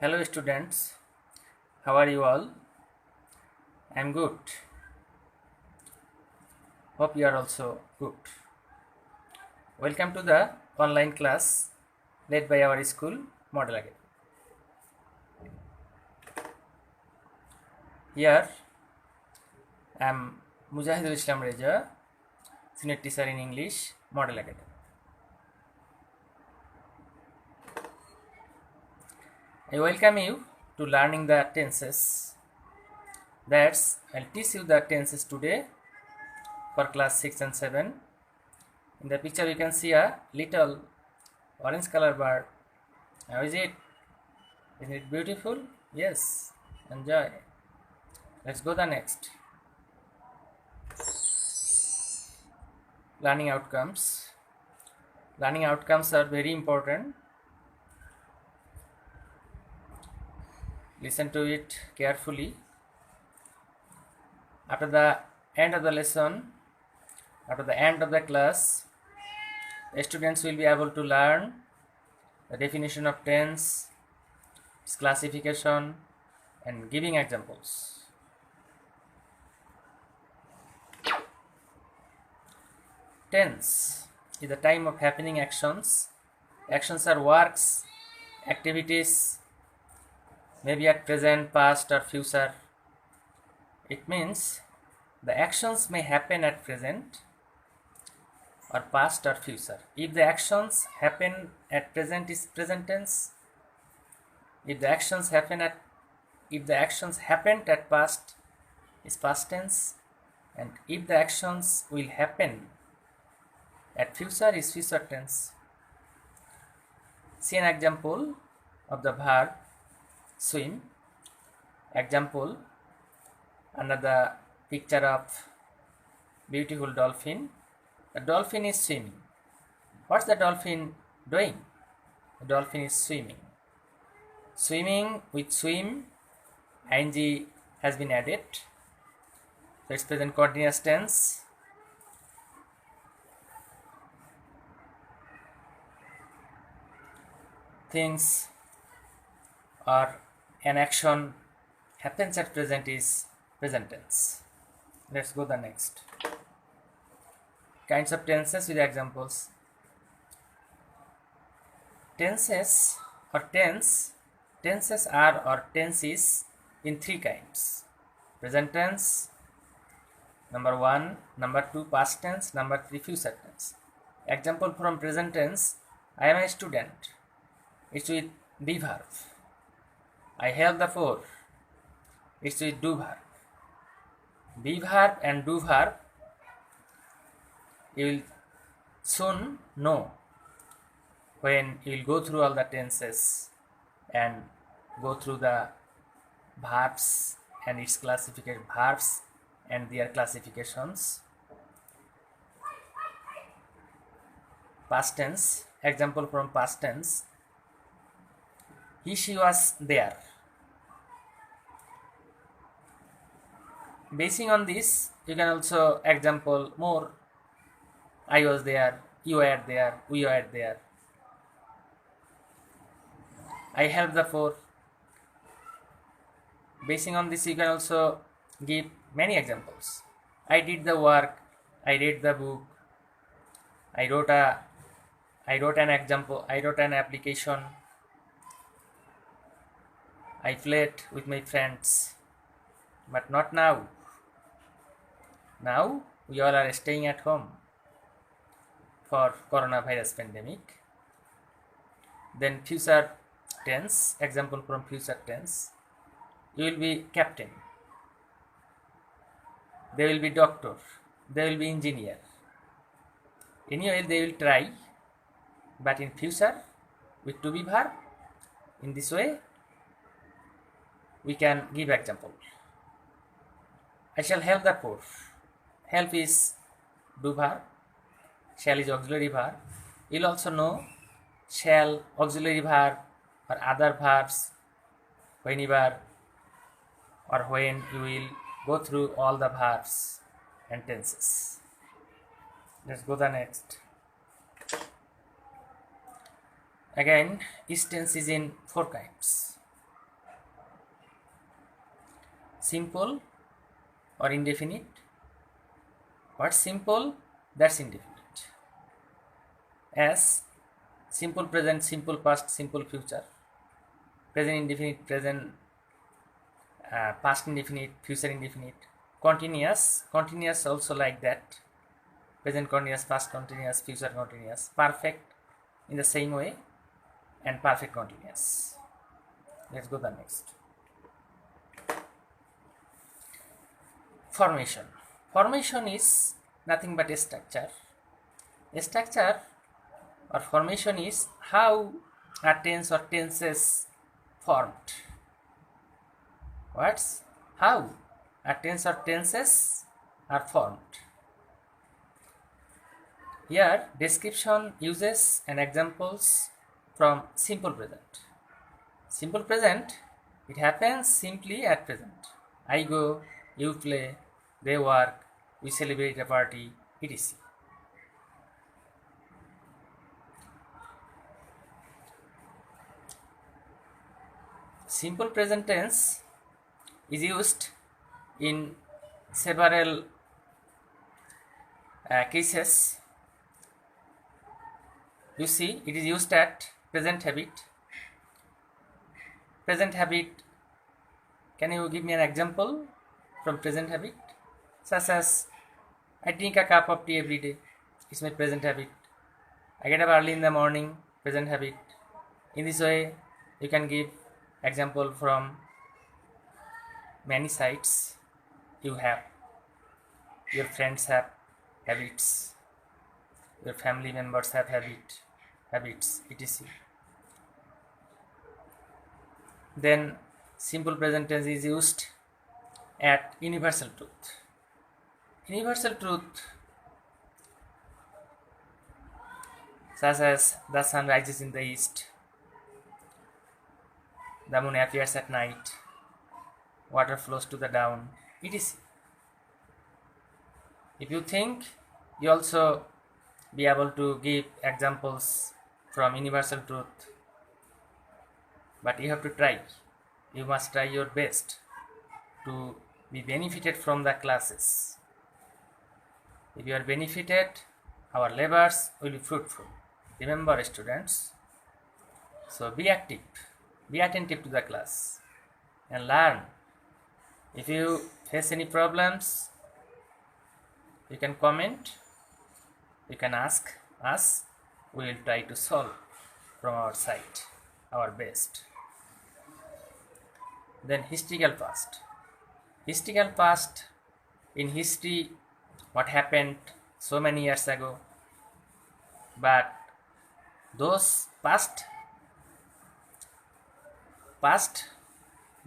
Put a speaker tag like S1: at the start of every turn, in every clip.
S1: Hello students, how are you all? I am good. Hope you are also good. Welcome to the online class led by our school Model Academy. Here I am Mujahidul Islam Reza, senior teacher in English, Model Academy. I welcome you to learning the tenses. I'll teach you the tenses today for class 6 and 7. In the picture you can see a little orange color bird. How is it? Isn't it beautiful? Yes. Enjoy. Let's go the next. Learning outcomes. Learning outcomes are very important. Listen to it carefully. After the end of the lesson, after the end of the class, the students will be able to learn the definition of tense, its classification, and giving examples. Tense is the time of happening actions. Actions are works, activities, maybe at present, past, or future. It means the actions may happen at present or past or future. If the actions happen at present is present tense. If the actions happened at past is past tense, and if the actions will happen at future is future tense. See an example of the verb swim. Example, another picture of beautiful dolphin. The dolphin is swimming. What's the dolphin doing? The dolphin is swimming. Swimming with swim, ing has been added. So it's present continuous tense. Things or an action happens at present is present tense. Let's go the next. Kinds of tenses with examples. Tenses are or tenses in three kinds. Present tense, number 1, number 2 past tense, number 3 future tense. Example from present tense, I am a student. It's with be verb. I have the 4. It's with do verb. Be verb and do verb you will soon know when you will go through all the tenses and go through the verbs and its classification, verbs and their classifications. Past tense, example from past tense, he she was there. Basing on this, you can also example more, I was there, you were there, we were there. I have the 4. Basing on this, you can also give many examples. I did the work, I read the book, I wrote an example, I wrote an application, I played with my friends, but not now. Now we all are staying at home for coronavirus pandemic. Then future tense, example from future tense, you will be captain, they will be doctor, they will be engineer. Anyway, they will try, but in future with to be verb. In this way we can give example. I shall have the 4. Help is do verb, shall is auxiliary verb. You'll also know shall, auxiliary verb or other verbs whenever or when you will go through all the verbs and tenses. Let's go the next. Again, each tense is in 4 kinds. simple or indefinite. What's simple? That's indefinite. As simple present, simple past, simple future, present indefinite, present past indefinite, future indefinite, continuous also like that, present continuous, past continuous, future continuous, perfect in the same way, and perfect continuous. Let's go the next. Formation. Formation is nothing but a structure. A structure or formation is how a tense or tenses formed. What's how a tense or tenses are formed. Here description uses and examples from simple present. Simple present, it happens simply at present. I go, you play, they work, we celebrate a party, etc. Simple present tense is used in several cases. You see, it is used at present habit. Present habit, can you give me an example from present habit? Such as, I drink a cup of tea every day. It's my present habit. I get up early in the morning, present habit. In this way, you can give example from many sides. You have, your friends have habits, your family members have habits, etc. Then simple present tense is used at universal truth. Universal truth, such as the sun rises in the east, the moon appears at night, water flows to the down, etc. If you think, you also be able to give examples from universal truth, but you have to try. You must try your best to be benefited from the classes. If you are benefited, our labors will be fruitful. Remember, students, so be active, be attentive to the class and learn. If you face any problems, you can comment, you can ask us, we will try to solve from our side our best. Then historical past. Historical past, in history, what happened so many years ago, but those past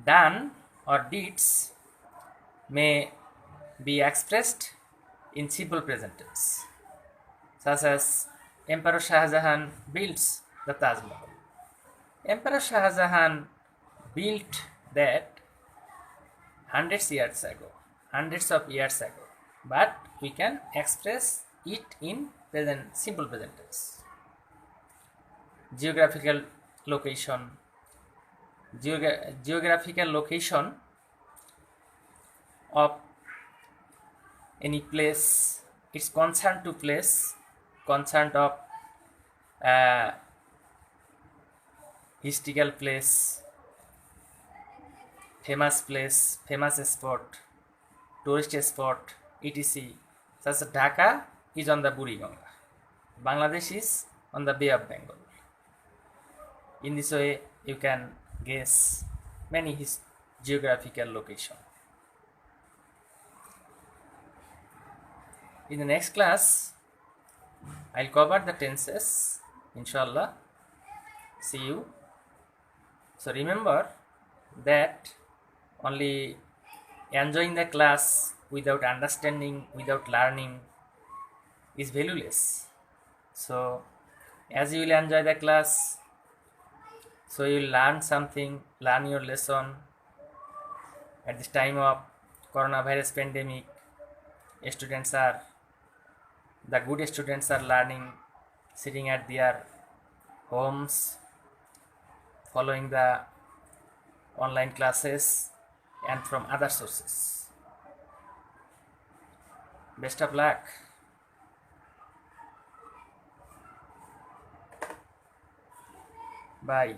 S1: done or deeds may be expressed in simple present tense, such as Emperor Shah Jahan builds the Taj Mahal. Emperor Shah Jahan built that hundreds of years ago, but we can express it in present, simple present tense. Geographical location. Geographical location of any place, it's concerned to place, concerned of historical place, famous place, famous spot, tourist spot, etc. Such as Dhaka is on the Buriganga, Bangladesh is on the Bay of Bengal. In this way, you can guess many geographical location. In the next class, I'll cover the tenses, inshallah. See you. So remember that only enjoying the class without understanding, without learning is valueless. So as you will enjoy the class, so you will learn something, learn your lesson. At this time of coronavirus pandemic, the good students are learning, sitting at their homes, following the online classes and from other sources. Best of luck. Bye.